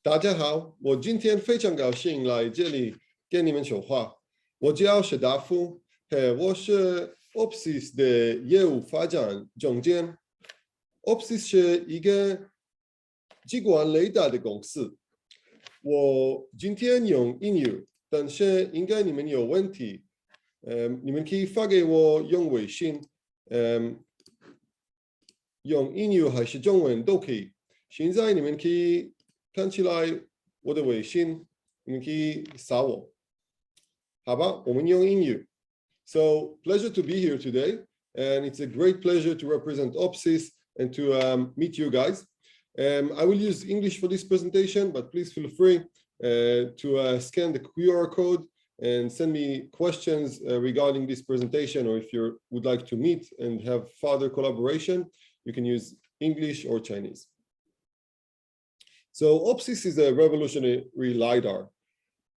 大家好，我今天非常高兴来这里跟你们说话。我叫史达夫，我是 Opsys 的业务发展总监。Opsys 是一个激光雷达的公司。我今天用英语，但是应该你们有问题，你们可以发给我用微信，用英语还是中文都可以。现在你们可以看起来我的微信，你们可以扫我。好吧，我们用英语。So pleasure to be here today, and it's a great pleasure to represent Opsys and to meet you guys. I will use English for this presentation, but please feel free to scan the QR code and send me questions regarding this presentation, or if you would like to meet and have further collaboration, you can use English or Chinese. So Opsys is a revolutionary LiDAR.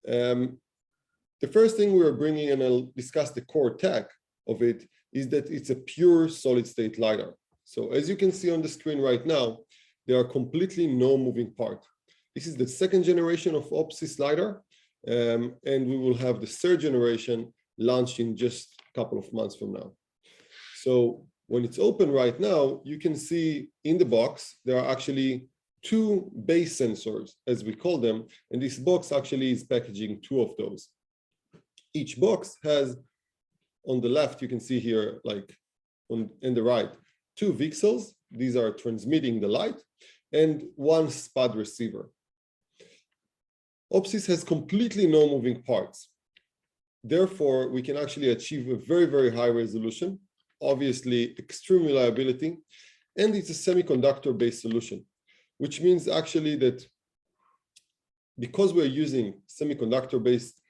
The first thing we're bringing, and I'll discuss the core tech of it, is that it's a pure solid-state LiDAR. So as you can see on the screen right now, there are completely no moving part. This is the second generation of Opsys LiDAR, and we will have the third generation launched in just a couple of months from now. So when it's open right now, you can see in the box, there are actually two base sensors, as we call them, and this box actually is packaging two of those. Each box has, on the left, you can see here, like on the right, two VCSELs. These are transmitting the light, and one SPAD receiver. Opsys has completely no moving parts. Therefore, we can actually achieve a very, very high resolution, obviously extreme reliability, and it's a semiconductor-based solution, which means actually that because we're using semiconductor-based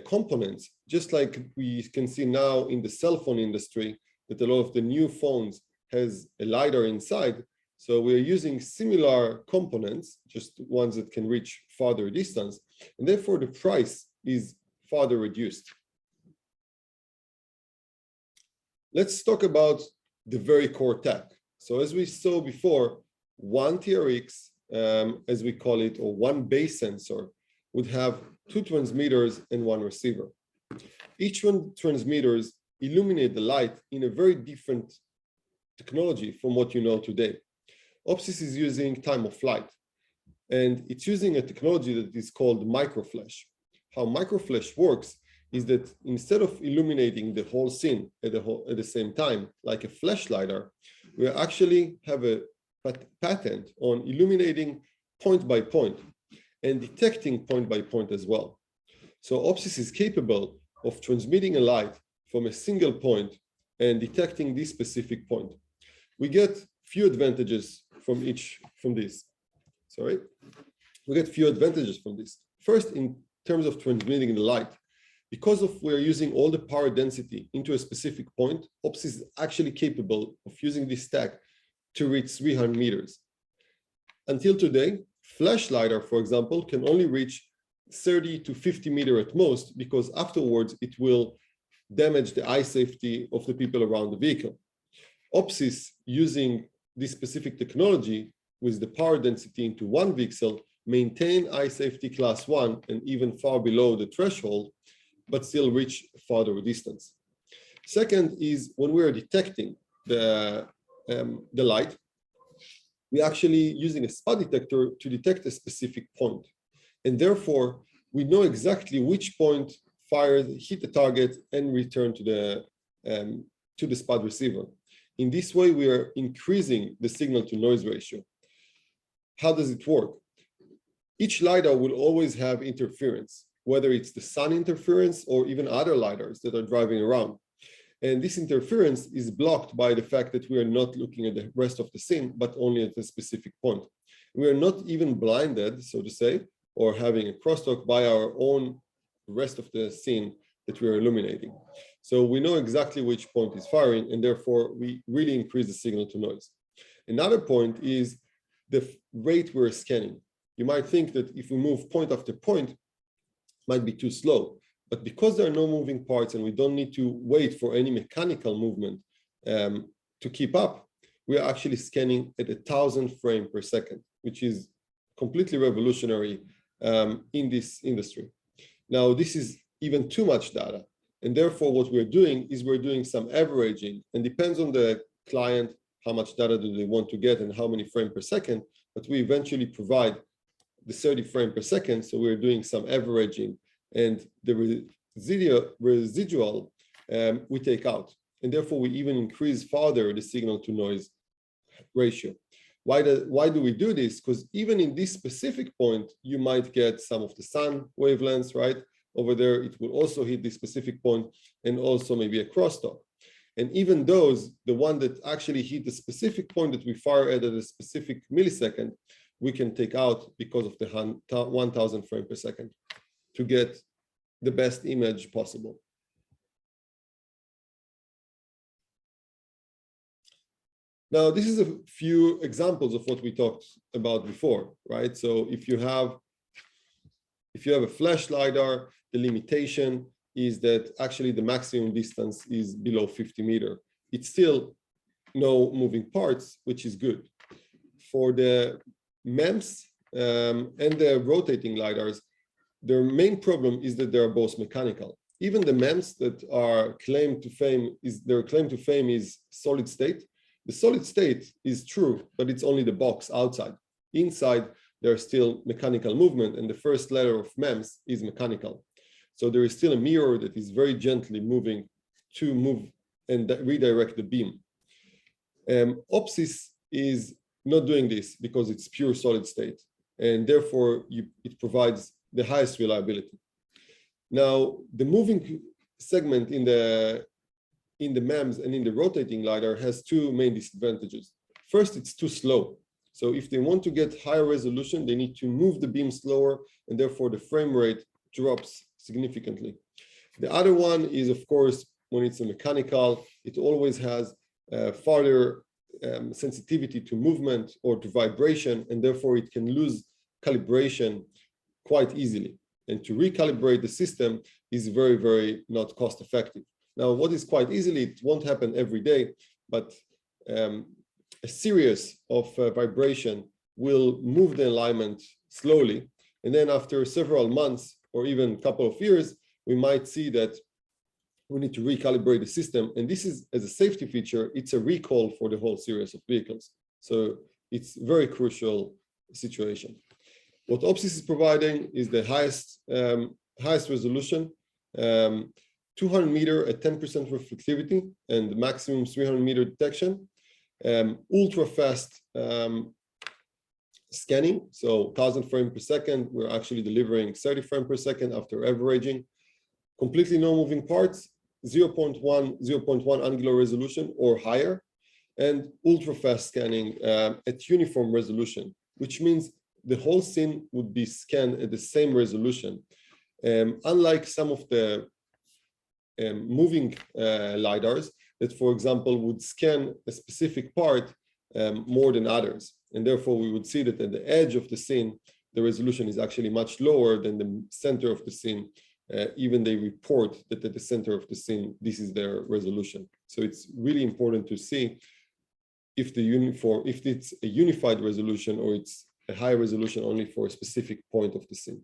components, just like we can see now in the cell phone industry, that a lot of the new phones has a LiDAR inside. So we're using similar components, just ones that can reach farther distance, and therefore the price is further reduced. Let's talk about the very core tech. So as we saw before, one TRX, as we call it, or one base sensor, would have two transmitters and one receiver. Each one transmitters illuminate the light in a very different technology from what you know today. Opsys is using time of flight, and it's using a technology that is called microflash. How microflash works is that instead of illuminating the whole scene at the same time, like a flash LiDAR, we actually have a patent on illuminating point by point and detecting point by point as well. So Opsys is capable of transmitting a light from a single point and detecting this specific point. We get few advantages from this. We get few advantages from this. First, in terms of transmitting the light, because we're using all the power density into a specific point, Opsys is actually capable of using this stack to reach 300 meters. Until today, flash LiDAR, for example, can only reach 30 to 50 meters at most, because afterwards it will damage the eye safety of the people around the vehicle. Opsys, using this specific technology with the power density into one VCSEL, maintain eye safety class 1 and even far below the threshold, but still reach farther distance. Second is when we are detecting the light, we're actually using a spot detector to detect a specific point. And therefore, we know exactly which point fired, hit the target, and return to the spot receiver. In this way, we are increasing the signal to noise ratio. How does it work? Each LiDAR will always have interference, whether it's the sun interference or even other LiDARs that are driving around. And this interference is blocked by the fact that we are not looking at the rest of the scene, but only at a specific point. We are not even blinded, so to say, or having a crosstalk by our own rest of the scene that we are illuminating. So we know exactly which point is firing, and therefore we really increase the signal to noise. Another point is the rate we're scanning. You might think that if we move point after point, it might be too slow. But because there are no moving parts and we don't need to wait for any mechanical movement to keep up, we are actually scanning at 1,000 frames per second, which is completely revolutionary in this industry. Now, this is even too much data. And therefore, what we're doing is we're doing some averaging, and depends on the client, how much data do they want to get and how many frames per second, but we eventually provide the 30 frames per second. So we're doing some averaging, and the residual we take out. And therefore, we even increase further the signal to noise ratio. Why do we do this? Because even in this specific point, you might get some of the sun wavelengths, right? Over there, it will also hit this specific point, and also maybe a crosstalk. And even those, the one that actually hit the specific point that we fire at a specific millisecond, we can take out because of the 1000 frames per second to get the best image possible. Now, this is a few examples of what we talked about before, right? So if you have a flash LiDAR, the limitation is that actually the maximum distance is below 50 meters. It's still no moving parts, which is good. For the MEMS and the rotating LiDARs, their main problem is that they are both mechanical. Even the MEMS that are their claim to fame is solid state. The solid state is true, but it's only the box outside. Inside, there's still mechanical movement, and the first letter of MEMS is mechanical. So there is still a mirror that is very gently moving to move and redirect the beam. OPSIS is not doing this because it's pure solid state, and therefore it provides the highest reliability. Now, the moving segment in the MEMS and in the rotating LiDAR has two main disadvantages. First, it's too slow. So if they want to get higher resolution, they need to move the beam slower, and therefore the frame rate drops significantly. The other one is, of course, when it's a mechanical, it always has further sensitivity to movement or to vibration, and therefore it can lose calibration quite easily. And to recalibrate the system is very, very not cost effective. Now, what is quite easily, it won't happen every day, but a series of vibration will move the alignment slowly. And then after several months or even a couple of years, we might see that we need to recalibrate the system. And this is, as a safety feature, it's a recall for the whole series of vehicles. So it's a very crucial situation. What OPSIS is providing is the highest resolution, 200 meter at 10% reflectivity and maximum 300 meter detection, ultra fast scanning, so 1000 frames per second. We're actually delivering 30 frames per second after averaging. Completely no moving parts, 0.1 angular resolution or higher, and ultra fast scanning at uniform resolution, which means the whole scene would be scanned at the same resolution. Unlike some of the moving LiDARs that, for example, would scan a specific part more than others. And therefore, we would see that at the edge of the scene, the resolution is actually much lower than the center of the scene. Even they report that at the center of the scene, this is their resolution. So it's really important to see if it's a unified resolution or it's a high resolution only for a specific point of the scene.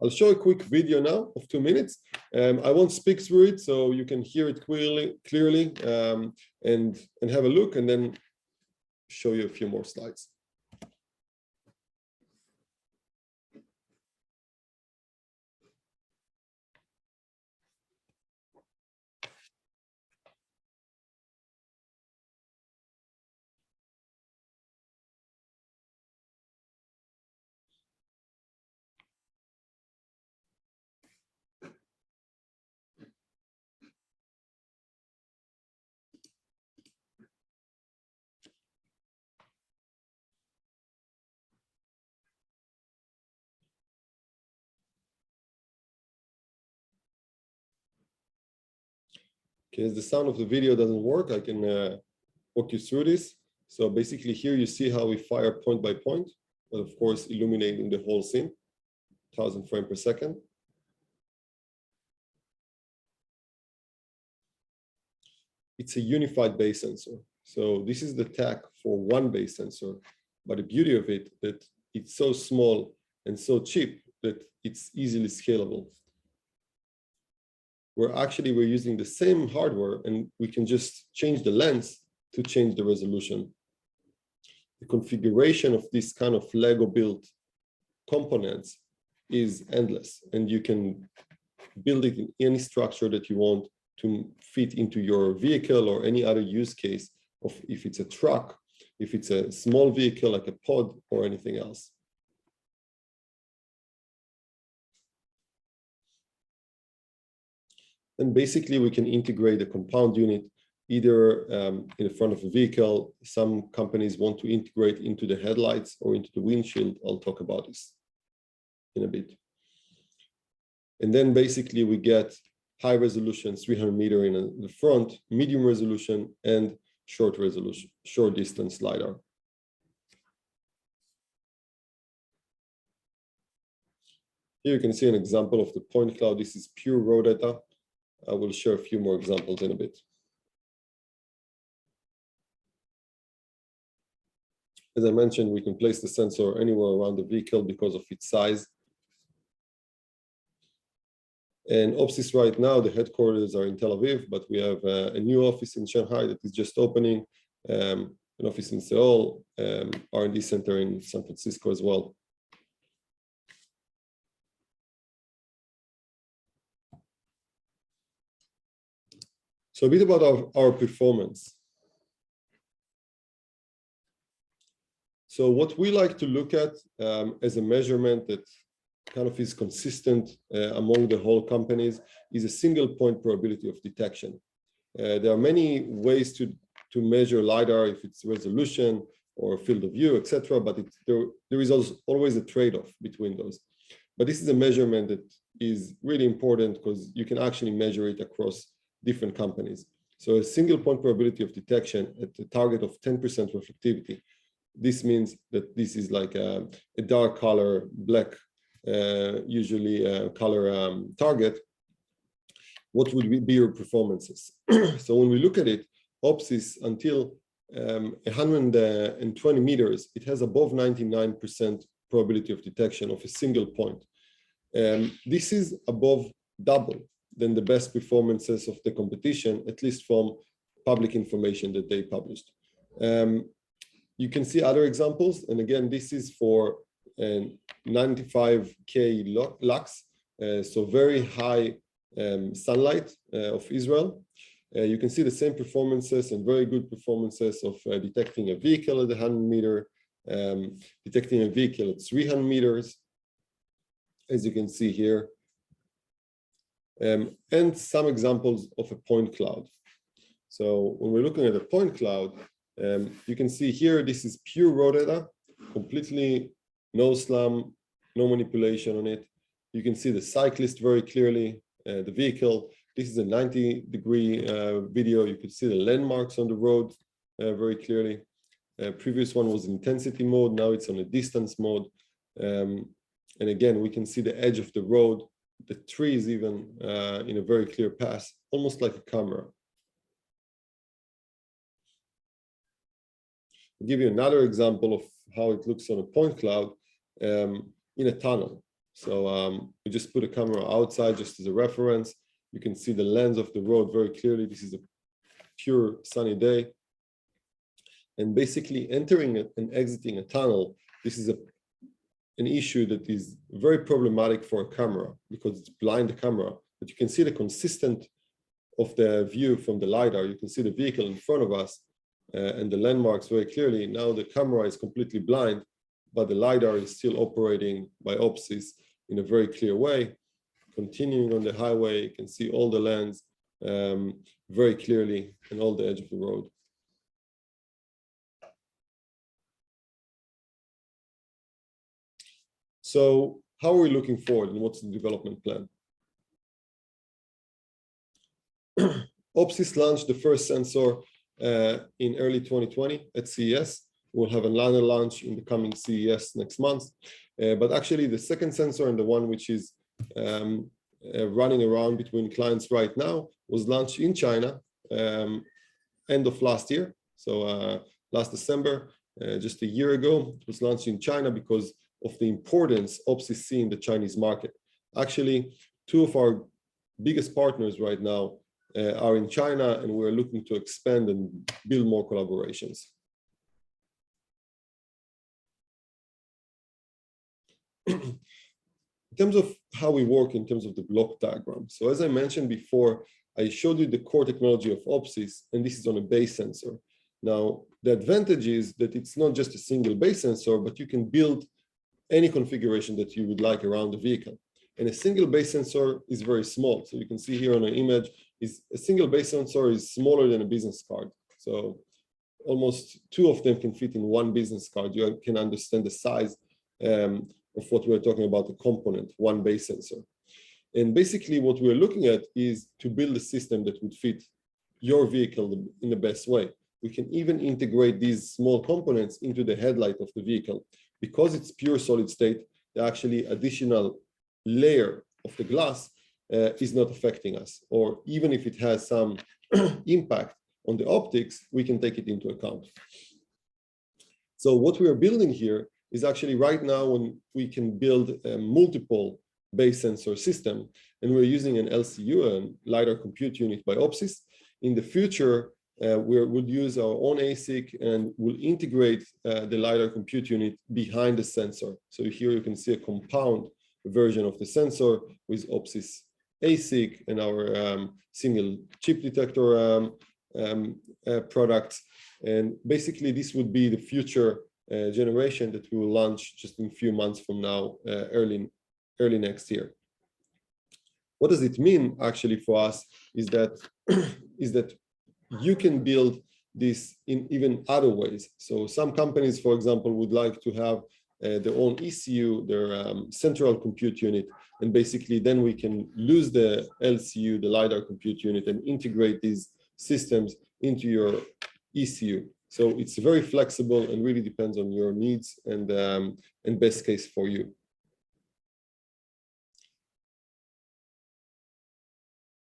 I'll show a quick video now of 2 minutes. I won't speak through it, so you can hear it clearly and have a look, and then show you a few more slides. Okay, as the sound of the video doesn't work, I can walk you through this. So basically here you see how we fire point by point, but of course illuminating the whole scene, 1000 frames per second. It's a unified base sensor. So this is the tag for one base sensor. But the beauty of it, that it's so small and so cheap that it's easily scalable. We're using the same hardware, and we can just change the lens to change the resolution. The configuration of this kind of Lego built components is endless, and you can build it in any structure that you want to fit into your vehicle or any other use case, of if it's a truck, if it's a small vehicle like a pod or anything else. And basically we can integrate a compound unit either in the front of a vehicle. Some companies want to integrate into the headlights or into the windshield. I'll talk about this in a bit. And then basically we get high resolution 300 meter in the front, medium resolution, and short resolution, short distance LiDAR. Here you can see an example of the point cloud. This is pure raw data. I will share a few more examples in a bit. As I mentioned, we can place the sensor anywhere around the vehicle because of its size. And Opsys right now, the headquarters are in Tel Aviv, but we have a new office in Shanghai that is just opening, an office in Seoul, R&D center in San Francisco as well. So a bit about our performance. So what we like to look at as a measurement that kind of is consistent among the whole companies is a single point probability of detection. There are many ways to measure LiDAR, if it's resolution or field of view, etc. But there is always a trade-off between those. But this is a measurement that is really important because you can actually measure it across different companies. So a single point probability of detection at the target of 10% reflectivity. This means that this is like a dark color, black, usually color target. What would be your performances? So when we look at it, Opsys until 120 meters, it has above 99% probability of detection of a single point. This is above double than the best performances of the competition, at least from public information that they published. You can see other examples, and again, this is for 95K lux, so very high sunlight of Israel. You can see the same performances and very good performances of detecting a vehicle at 100 meter, detecting a vehicle at 300 meters, as you can see here. And some examples of a point cloud. So when we're looking at a point cloud, you can see here, this is pure raw data, completely no SLAM, no manipulation on it. You can see the cyclist very clearly, the vehicle. This is a 90-degree video. You can see the landmarks on the road very clearly. Previous one was intensity mode. Now it's on a distance mode. And again, we can see the edge of the road, the trees even in a very clear path, almost like a camera. I'll give you another example of how it looks on a point cloud in a tunnel. So we just put a camera outside just as a reference. You can see the lens of the road very clearly. This is a pure sunny day. And basically entering and exiting a tunnel, this is an issue that is very problematic for a camera because it's blind camera, but you can see the consistent of the view from the LiDAR. You can see the vehicle in front of us and the landmarks very clearly. Now the camera is completely blind, but the LiDAR is still operating by Opsys in a very clear way. Continuing on the highway, you can see all the lanes very clearly and all the edge of the road. So how are we looking forward and what's the development plan? Opsys launched the first sensor in early 2020 at CES. We'll have another launch in the coming CES next month. But actually the second sensor and the one which is running around between clients right now was launched in China end of last year. So last December, just a year ago. It was launched in China because of the importance OPSIS see in the Chinese market. Actually, two of our biggest partners right now are in China, and we're looking to expand and build more collaborations. In terms of how we work in terms of the block diagram. So as I mentioned before, I showed you the core technology of OPSIS, and this is on a base sensor. Now, the advantage is that it's not just a single base sensor, but you can build any configuration that you would like around the vehicle. And a single base sensor is very small. So you can see here on an image, a single base sensor is smaller than a business card. So almost two of them can fit in one business card. You can understand the size of what we're talking about, the component, one base sensor. And basically what we're looking at is to build a system that would fit your vehicle in the best way. We can even integrate these small components into the headlight of the vehicle. Because it's pure solid state, the actually additional layer of the glass is not affecting us. Or even if it has some impact on the optics, we can take it into account. So what we are building here is actually right now when we can build a multiple base sensor system, and we're using an LCU, a LiDAR compute unit by OPSIS. In the future, we would use our own ASIC and will integrate the LiDAR compute unit behind the sensor. So here you can see a compound version of the sensor with OPSIS ASIC and our single chip detector products. And basically this would be the future generation that we will launch just in a few months from now, early next year. What does it mean actually for us is that you can build this in even other ways. So some companies, for example, would like to have their own ECU, their central compute unit, and basically then we can use the LCU, the LiDAR compute unit, and integrate these systems into your ECU. So it's very flexible and really depends on your needs and best case for you.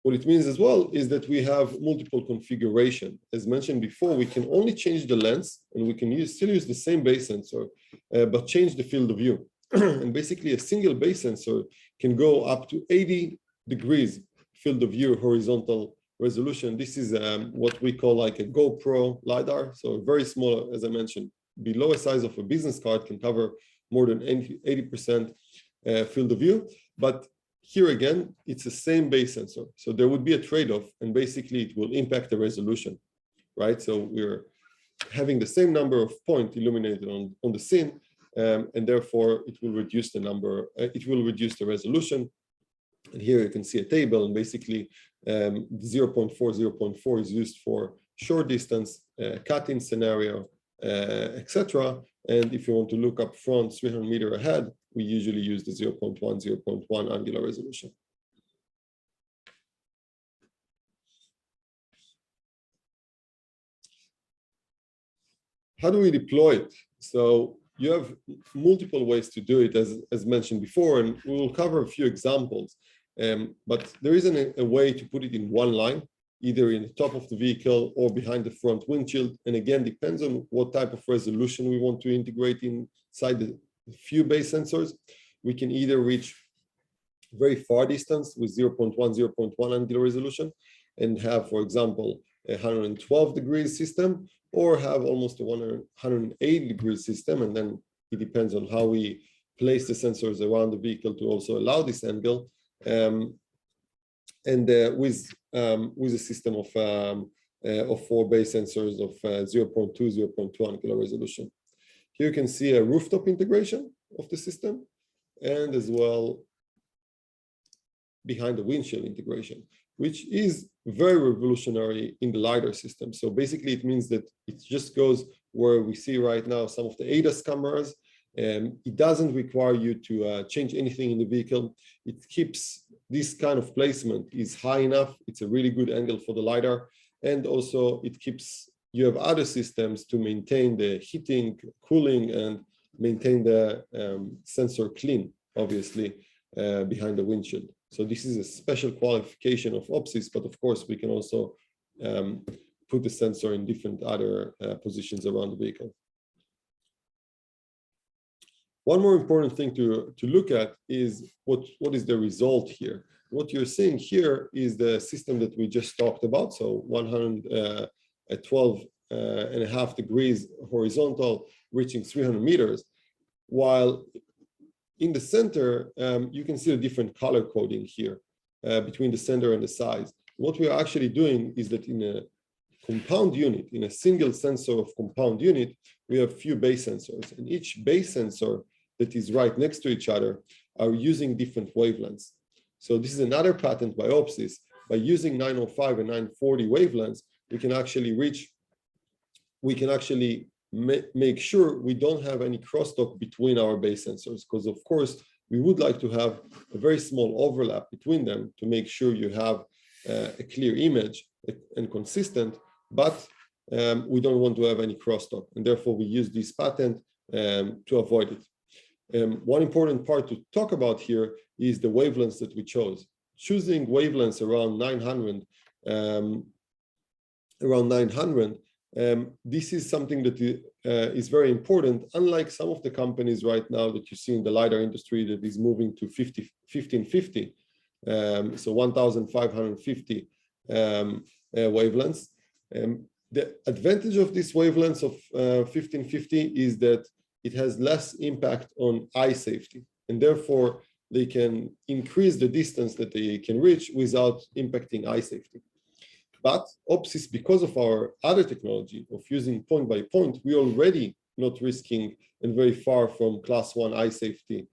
What it means as well is that we have multiple configuration. As mentioned before, we can only change the lens, and we can still use the same base sensor, but change the field of view. And basically a single base sensor can go up to 80 degrees field of view horizontal resolution. This is what we call like a GoPro LiDAR. So very small, as I mentioned, below a size of a business card, can cover more than 80% field of view. But here again, it's the same base sensor. So there would be a trade-off, and basically it will impact the resolution, right? So we're having the same number of points illuminated on the scene, and therefore it will reduce the number, it will reduce the resolution. And here you can see a table, and basically 0.4 is used for short distance, cut-in scenario, etc. And if you want to look up front 300 meters ahead, we usually use the 0.1 angular resolution. How do we deploy it? So you have multiple ways to do it, as mentioned before, and we will cover a few examples. But there isn't a way to put it in one line, either in the top of the vehicle or behind the front windshield. And again, depends on what type of resolution we want to integrate inside the few base sensors. We can either reach very far distance with 0.1 angular resolution and have, for example, a 112 degrees system, or have almost a 180 degrees system. And then it depends on how we place the sensors around the vehicle to also allow this angle. With a system of 4 base sensors of 0.2 angular resolution. Here you can see a rooftop integration of the system, and as well behind the windshield integration, which is very revolutionary in the LiDAR system. So basically it means that it just goes where we see right now some of the ADAS cameras. It doesn't require you to change anything in the vehicle. It keeps this kind of placement is high enough. It's a really good angle for the LiDAR. And also it keeps, you have other systems to maintain the heating, cooling, and maintain the sensor clean, obviously, behind the windshield. So this is a special qualification of OPSIS, but of course we can also put the sensor in different other positions around the vehicle. One more important thing to look at is what is the result here. What you're seeing here is the system that we just talked about. So 112.5 degrees horizontal, reaching 300 meters. While in the center, you can see a different color coding here between the center and the size. What we are actually doing is that in a compound unit, in a single sensor of compound unit, we have few base sensors, and each base sensor that is right next to each other are using different wavelengths. So this is another patent by Opsys. By using 905 and 940 wavelengths, we can actually make sure we don't have any crosstalk between our base sensors, because of course we would like to have a very small overlap between them to make sure you have a clear image and consistent, but we don't want to have any crosstalk, and therefore we use this patent to avoid it. One important part to talk about here is the wavelengths that we chose. Choosing wavelengths around 900, this is something that is very important, unlike some of the companies right now that you see in the LiDAR industry that is moving to 1550, so 1550 wavelengths. The advantage of this wavelengths of 1550 is that it has less impact on eye safety, and therefore they can increase the distance that they can reach without impacting eye safety. But Opsys, because of our other technology of using point by point, we already not risking and very far from class 1 eye safety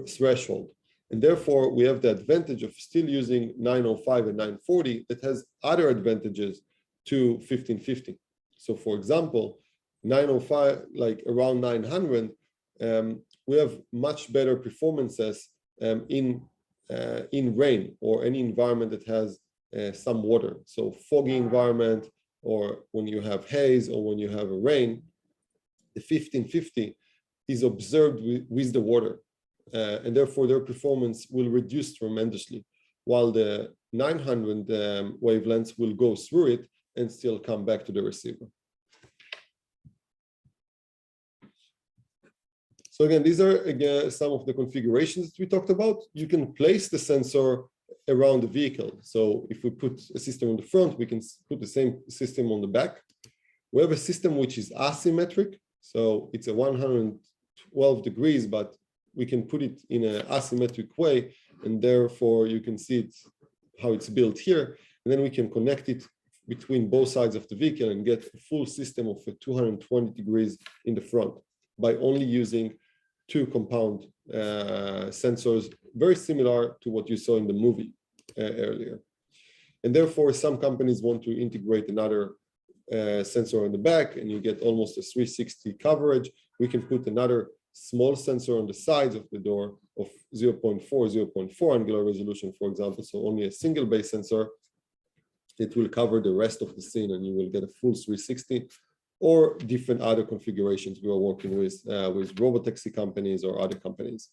threshold. And therefore, we have the advantage of still using 905 and 940 that has other advantages to 1550. So for example, 905, like around 900, we have much better performances in rain or any environment that has some water. So foggy environment, or when you have haze, or when you have a rain, the 1550 is observed with the water, and therefore their performance will reduce tremendously, while the 900 wavelengths will go through it and still come back to the receiver. So again, these are some of the configurations that we talked about. You can place the sensor around the vehicle. So if we put a system on the front, we can put the same system on the back. We have a system which is asymmetric. So it's a 112 degrees, but we can put it in an asymmetric way. And therefore you can see it, how it's built here. And then we can connect it between both sides of the vehicle and get a full system of 220 degrees in the front by only using two compound sensors, very similar to what you saw in the movie earlier. And therefore, some companies want to integrate another sensor on the back, and you get almost a 360 coverage. We can put another small sensor on the sides of the door of 0.4 angular resolution, for example, so only a single base sensor. It will cover the rest of the scene, and you will get a full 360. Or different other configurations we are working with robotaxi companies or other companies.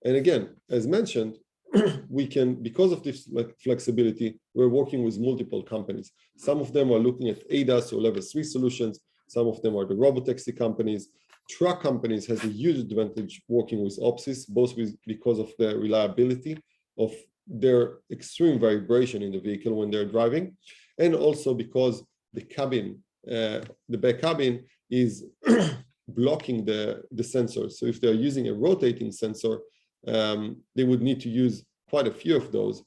And again, as mentioned, we can, because of this flexibility, we're working with multiple companies. Some of them are looking at ADAS or level 3 solutions. Some of them are the robotaxi companies. Truck companies has a huge advantage working with Opsys, both because of the reliability of their extreme vibration in the vehicle when they're driving, and also because the cabin, the back cabin is blocking the sensors. So if they're using a rotating sensor, they would need to use quite a few of those.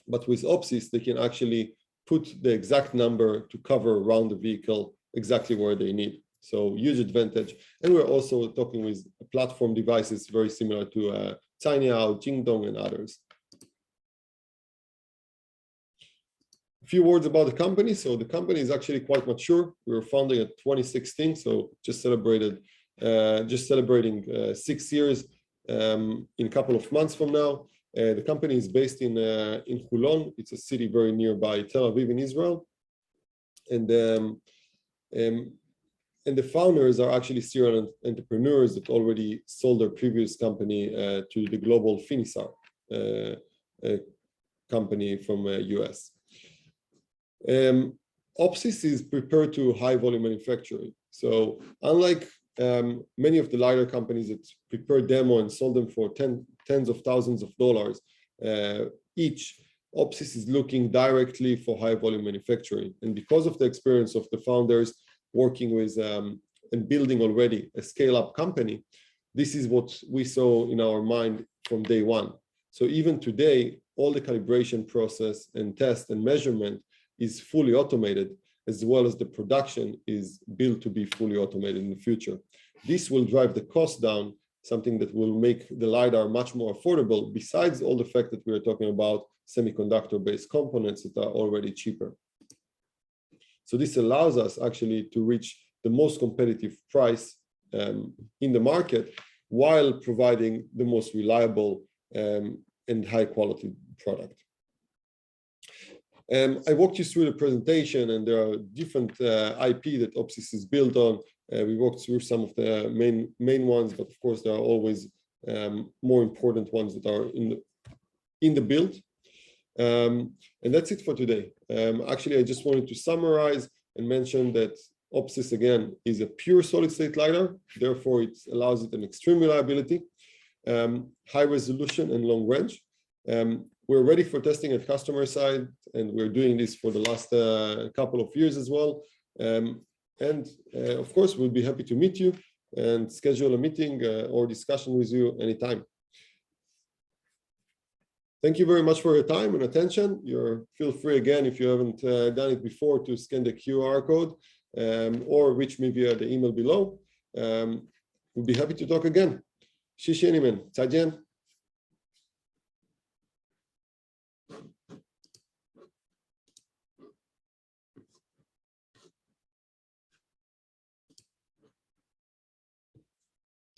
But with Opsys, they can actually put the exact number to cover around the vehicle exactly where they need. So huge advantage. And we're also talking with platform devices very similar to Cainiao, Jingdong, and others. A few words about the company. So the company is actually quite mature. We were founded in 2016, so just celebrating 6 years in a couple of months from now. The company is based in Holon. It's a city very nearby Tel Aviv in Israel, and the founders are actually serial entrepreneurs that already sold their previous company to the global Finisar company from US. Opsys is prepared to high volume manufacturing. So unlike many of the LiDAR companies that prepare demo and sold them for tens of thousands of dollars each, Opsys is looking directly for high volume manufacturing. And because of the experience of the founders working with and building already a scale-up company, this is what we saw in our mind from day one. So even today, all the calibration process and test and measurement is fully automated, as well as the production is built to be fully automated in the future. This will drive the cost down, something that will make the LiDAR much more affordable, besides all the fact that we are talking about semiconductor-based components that are already cheaper. So this allows us actually to reach the most competitive price in the market while providing the most reliable and high quality product. I walked you through the presentation, and there are different IP that Opsys is built on. We walked through some of the main ones, but of course there are always more important ones that are in the build. And that's it for today. Actually, I just wanted to summarize and mention that Opsys, again, is a pure solid-state LiDAR. Therefore, it allows it an extreme reliability, high resolution, and long range. We're ready for testing at customer side, and we're doing this for the last couple of years as well. Of course, we'll be happy to meet you and schedule a meeting or discussion with you anytime. Thank you very much for your time and attention. Feel free again, if you haven't done it before, to scan the QR code or reach me via the email below. We'll be happy to talk again. 谢谢你们，再见。